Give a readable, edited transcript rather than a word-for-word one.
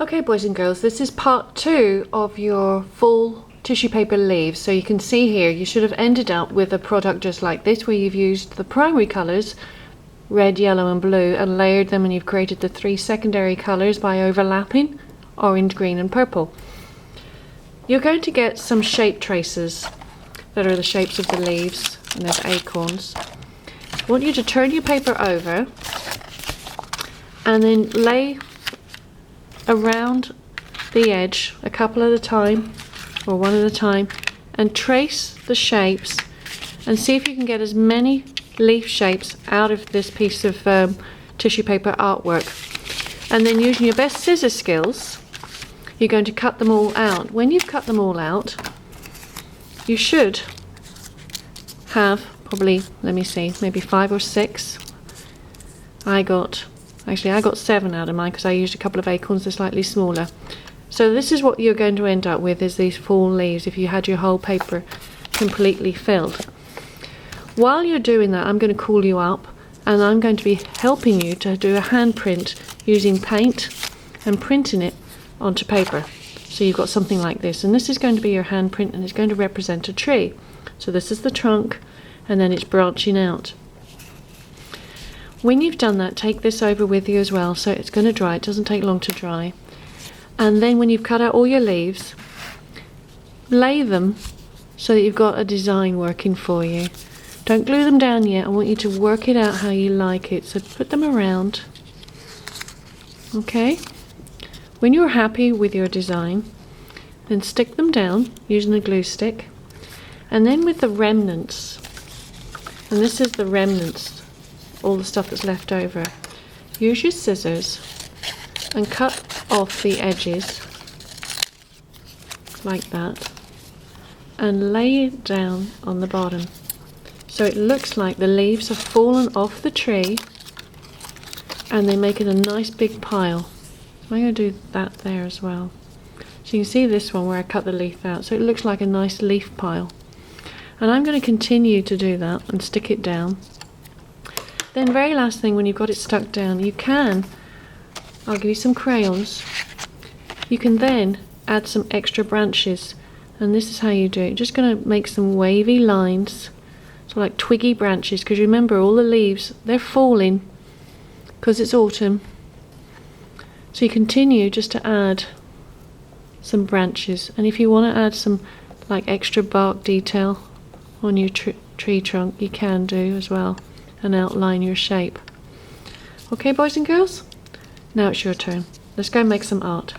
Okay, boys and girls, this is part 2 of your full tissue paper leaves. So you can see here you should have ended up with a product just like this, where you've used the primary colours, red, yellow and blue, and layered them, and you've created the 3 secondary colours by overlapping orange, green and purple. You're going to get some shape traces that are the shapes of the leaves, and there's acorns. I want you to turn your paper over and then lay around the edge a couple at a time, or one at a time, and trace the shapes and see if you can get as many leaf shapes out of this piece of tissue paper artwork. And then, using your best scissor skills, you're going to cut them all out. When you've cut them all out, you should have probably, let me see, maybe 5 or 6. I got 7 out of mine because I used a couple of acorns that are slightly smaller. So this is what you're going to end up with, is these full leaves if you had your whole paper completely filled. While you're doing that, I'm going to call you up and I'm going to be helping you to do a hand print using paint and printing it onto paper. So you've got something like this, and this is going to be your hand print, and it's going to represent a tree. So this is the trunk, and then it's branching out. When you've done that, take this over with you as well, so it's going to dry. It doesn't take long to dry. And then when you've cut out all your leaves, lay them so that you've got a design working for you. Don't glue them down yet. I want you to work it out how you like it. So put them around. Okay? When you're happy with your design, then stick them down using a glue stick. And then with the remnants, and this is the remnants, all the stuff that's left over, use your scissors and cut off the edges like that and lay it down on the bottom, so it looks like the leaves have fallen off the tree and they make it a nice big pile. I'm going to do that there as well, so you can see this one where I cut the leaf out, so it looks like a nice leaf pile. And I'm going to continue to do that and stick it down. Then very last thing, when you've got it stuck down, you can, I'll give you some crayons, you can then add some extra branches, and this is how you do it. You're just going to make some wavy lines, so like twiggy branches, because remember all the leaves, they're falling because it's autumn. So you continue just to add some branches, and if you want to add some like extra bark detail on your tree trunk, you can do as well, and outline your shape. Okay, boys and girls, now it's your turn. Let's go make some art.